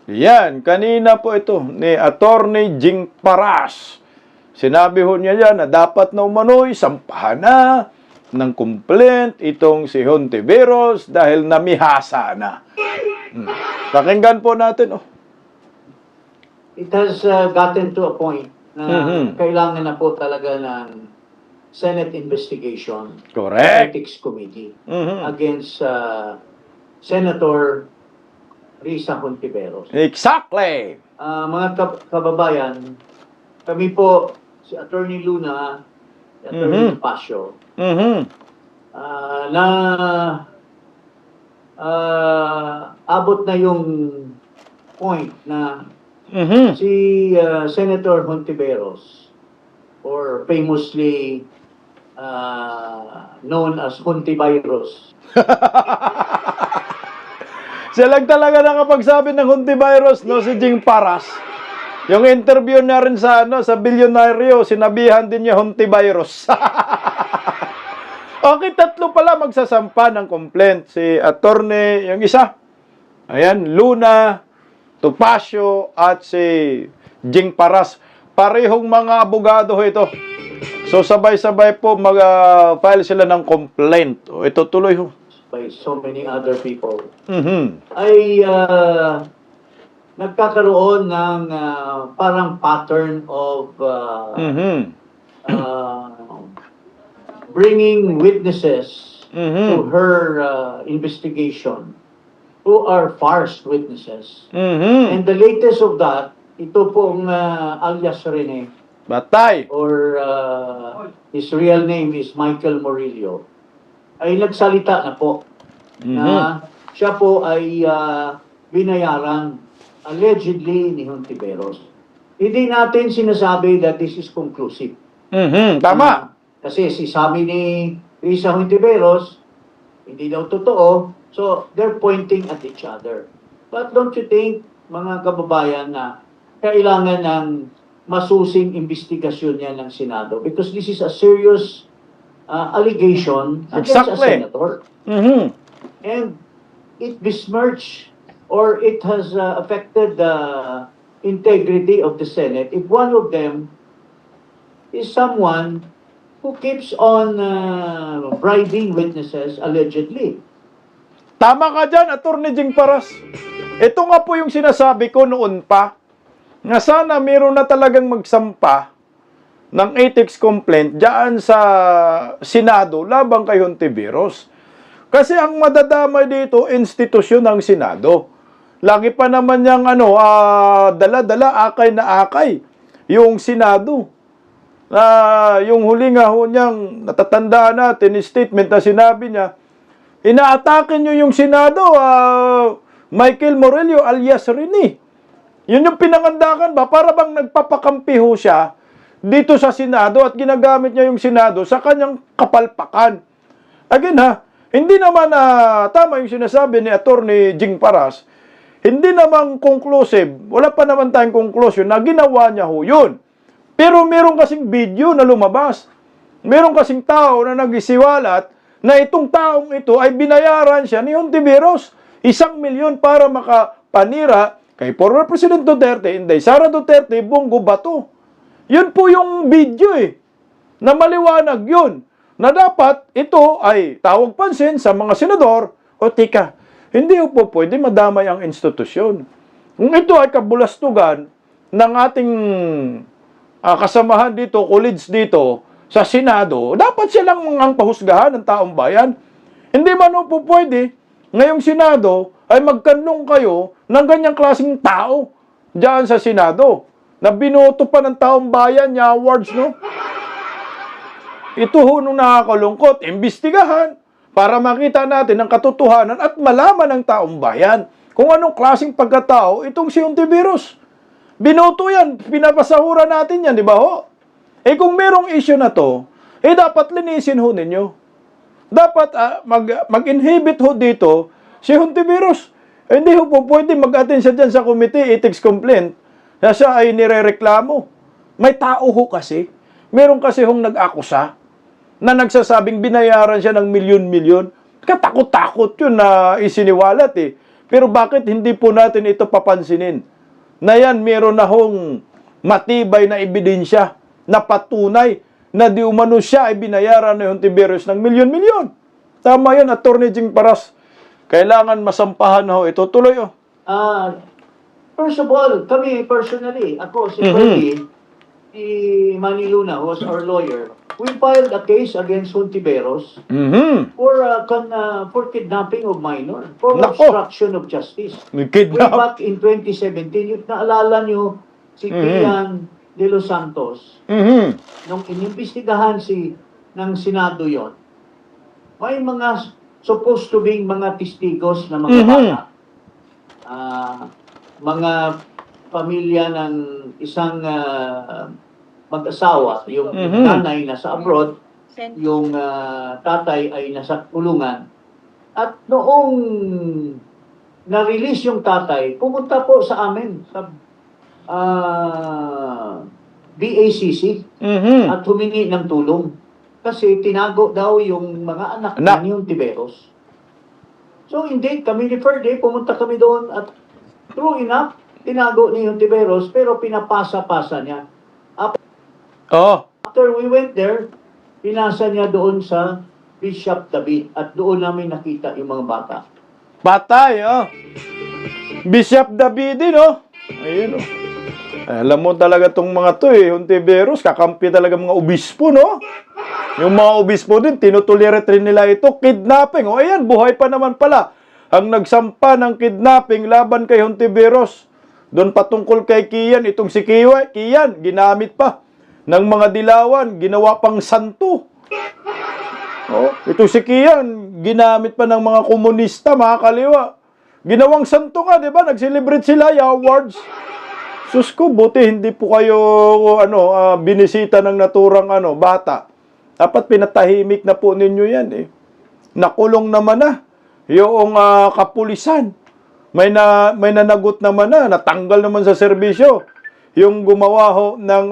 Yan, kanina po ito ni Attorney Jing Paras. Sinabi ho niya yan na dapat na umano'y sampahan na ng complaint itong si Hontiveros dahil namihasa na. Pakinggan po natin. It has gotten to a point na kailangan na po talaga ng Senate investigation. Correct. Ethics Committee against Senator Risa Hontiveros. Exactly. Mga kababayan, kami po, si Attorney Luna, si Attorney Pasio, na abot na yung point na si Senator Hontiveros, or famously known as Hontivirus. Siya lang talaga nakapagsabi ng Hontivirus, no, si Jing Paras. Yung interview niya rin sa, sa bilyonaryo, sinabihan din niya Hontivirus. Okay, tatlo pala magsasampa ng complaint. Si attorney, yung isa, ayan, Luna, Topacio, at si Jing Paras. Parehong mga abogado ito. So, sabay-sabay po mag-file sila ng complaint. Ito tuloy ho. By so many other people, ay nagkakaroon ng parang pattern of bringing witnesses to her investigation who are farce witnesses. And the latest of that, ito pong alias Rene, Batay. or his real name is Michael Morillo, ay nagsalita na po na siya po ay binayaran allegedly ni Hontiveros. Hindi natin sinasabi that this is conclusive. Tama. Kasi si sabi ni Risa Hontiveros, hindi daw totoo, so they're pointing at each other. But don't you think, mga kababayan, na kailangan ng masusing investigasyon yan ng Senado? Because this is a serious allegation against a senator. And it besmirched, or it has affected the integrity of the Senate if one of them is someone who keeps on bribing witnesses allegedly. Tama ka dyan, Attorney Jing Paras. Ito nga po yung sinasabi ko noon pa, na sana meron na talagang magsampa ng ethics complaint diyan sa Senado labang kay Hontiveros. Kasi ang madadamay dito, institusyon ng Senado. Lagi pa naman niyang dala-dala, akay na akay yung Senado. Yung huli nga ho niyang natatandaan natin, statement na sinabi niya, inaatake niyo yung Senado, Michael Morillo alias Rene. Yun yung pinangandakan ba? Para bang nagpapakampi ho siya dito sa Senado at ginagamit niya yung Senado sa kanyang kapalpakan. Again hindi naman tama yung sinasabi ni Attorney Jing Paras, hindi naman conclusive, wala pa naman tayong conclusion na ginawa niya ho yun. Pero meron kasing video na lumabas, meron kasing tao na nagisiwalat na itong taong ito ay binayaran siya ni Hontiveros 1 milyon para makapanira kay former President Duterte, Inday Sara Duterte, Bongo Bato. Yun po yung video na maliwanag yun, na dapat ito ay tawag pansin sa mga senador, tika, hindi po pwede madamay ang institusyon. Kung ito ay kabulastugan ng ating kasamahan dito, colleagues dito sa Senado, dapat silang ang pahusgahan ng taong bayan. Hindi man po pwede, ngayong Senado ay magkanlong kayo ng ganyang klaseng tao diyan sa Senado na binoto pa ng taong bayan niya awards, no? Ito ho nung nakakalungkot, imbestigahan para makita natin ang katotohanan at malaman ng taong bayan kung anong klaseng pagkatao itong si Hontiveros. Binoto yan, pinapasahuran natin yan, di ba ho? Kung merong issue na to, dapat linisin ho ninyo. Dapat mag-inhibit ho dito si Hontiveros. Hindi ho po pwede mag-attend siya dyan sa committee, ethics complaint, na siya ay nirereklamo. May tao ho kasi. Meron kasi hong nag-akusa na nagsasabing binayaran siya ng milyon-milyon. Katakot-takot yun na isiniwalat Pero bakit hindi po natin ito papansinin? Na yan, meron na hong matibay na ebidensya na patunay na di umano siya ay binayaran ni Hontiveros ng milyon-milyon. Tama yan, Attorney Jing Paras. Kailangan masampahan na ho ito. Tuloy, oh. First of all, kami personally, ako si Ferdy, si Manny Luna, who was our lawyer, we filed a case against Hontiveros for kidnapping of minor, for Nako. obstruction of justice. Way Kidnap. back in 2017, yung naalala nyo si Kian De Los Santos, nung inimbestigahan ng Senado yon, may mga supposed to be mga testigos na mga bata. Mga pamilya ng isang mag-asawa, yung nanay nasa abroad, yung tatay ay nasa kulungan. At noong na-release yung tatay, pumunta po sa amin sa BACC at humingi ng tulong. Kasi tinago daw yung mga anak ni Hontiveros. So indeed, kami ni Ferdy, pumunta kami doon at true enough, tinago ni Hontiveros pero pinapasa-pasa niya. After we went there, pinasa niya doon sa Bishop David at doon namin nakita yung mga bata. Patay, oh. Bishop David din, oh. Ayun, oh. Alam mo talaga tong mga to, eh. Hontiveros, kakampi talaga mga obispo, no? Yung mga obispo din, tinutolerate rin nila ito. Kidnapping, oh. Ayan, buhay pa naman pala. Ang nagsampa ng kidnapping laban kay Hontiveros. Doon patungkol kay Kian, itong si Kian, ginamit pa ng mga dilawan, ginawa pang santo. Oh, ito si Kian, ginamit pa ng mga komunista, mga kaliwa. Ginawang santo nga, di ba? Nag-celebrate sila, awards. Sus ko, buti hindi po kayo binisita ng naturang bata. Dapat pinatahimik na po ninyo yan, eh. Nakulong naman na yung kapulisan. May nanagot naman na, natanggal naman sa serbisyo. Yung gumawa ho ng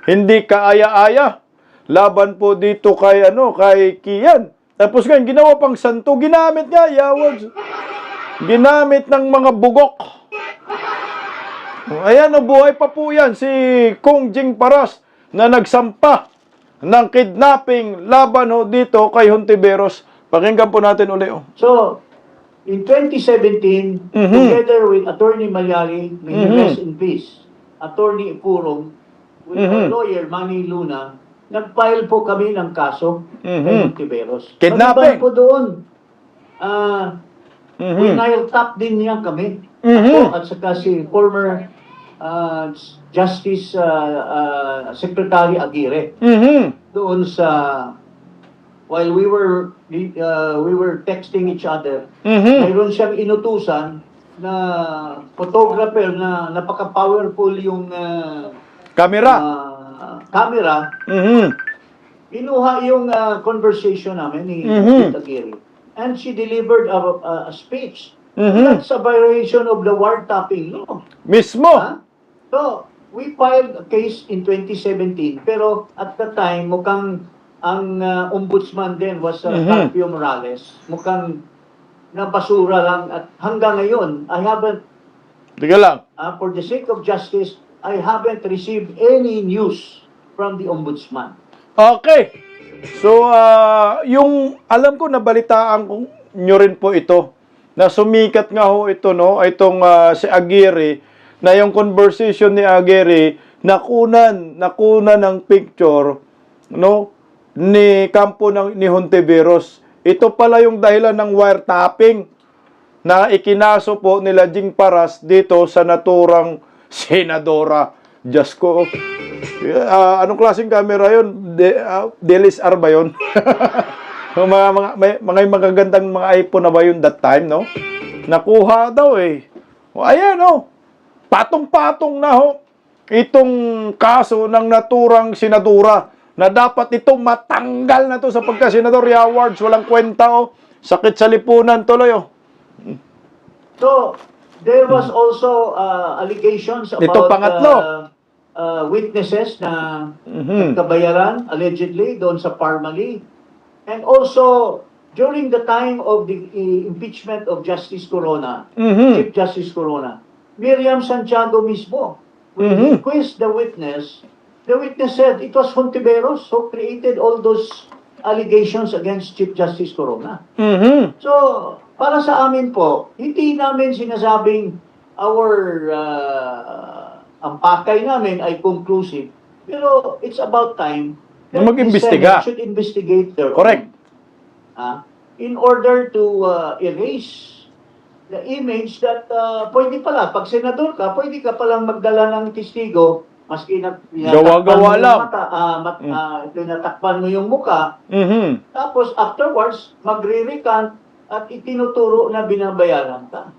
hindi kaaya-aya laban po dito kay Kian. Tapos ngayon ginawa pang santo, ginamit nga awards. Ginamit ng mga bugok. Ayan, buhay pa po yan si Kong Jing Paras na nagsampa ng kidnapping laban ho dito kay Hontiveros. Pakinggan po natin uli. Oh. So, in 2017, together with Attorney Malyari, may rest in peace, Attorney Ipurong, with our lawyer, Manny Luna, nag-file po kami ng kaso kay Hontiveros. Kidnapping. Maliban po doon, winile-tap din niya kami. Ako at saka si former Justice Secretary Aguirre. Doon sa while we were texting each other, mayroon siyang inutusan na photographer na napaka-powerful yung camera. Camera. Inuha yung conversation namin ni Aguirre. And she delivered a speech. That's a violation of the wiretapping law. Mismo. So, we filed a case in 2017, pero at the time, mukhang ang ombudsman din was Carpio Morales. Mukhang nabasura lang at hanggang ngayon, I haven't, Tiga lang. for the sake of justice, I haven't received any news from the ombudsman. Okay. So, yung alam ko, nabalitaan ko nyo rin po ito, na sumikat nga ho ito, no? Itong si Aguirre, na yung conversation ni Aguirre, nakunan ng picture, no? Ni kampo ni Hontiveros. Ito pala yung dahilan ng wiretapping na ikinaso po nila Jing Paras dito sa naturang senadora. Diyos ko. Anong klaseng camera yun? DSLR ba yun? mga magagandang mga iPhone na ba yun that time, no? Nakuha daw eh. O, ayan, no? Patong-patong na ho itong kaso ng naturang senadora na dapat itong matanggal na to sa pagka-senador awards. Walang kwenta, oh. Sakit sa lipunan tuloy, oh. So, there was also allegations about Ito, pangatlo. Witnesses na nagkabayaran, allegedly, doon sa Parmali. And also, during the time of the impeachment of Justice Corona, Mhm. Chief Justice Corona, Miriam Santiago mismo, when he quizzed the witness said it was Hontiveros who created all those allegations against Chief Justice Corona. Mhm. So, para sa amin po, hindi namin sinasabing ang pakay namin ay conclusive. Pero it's about time Na that the mag-imbestiga. Senate should investigate their Correct. own. In order to erase the image that pwede pala, pag senador ka, pwede ka palang magdala ng testigo, maski Gawa-gawa lang. tinatakpan mo yung muka, Mhm. tapos afterwards, magre-recant at itinuturo na binabayaran ka.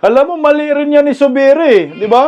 Alam mo, mali rin yan ni Subiri, di ba?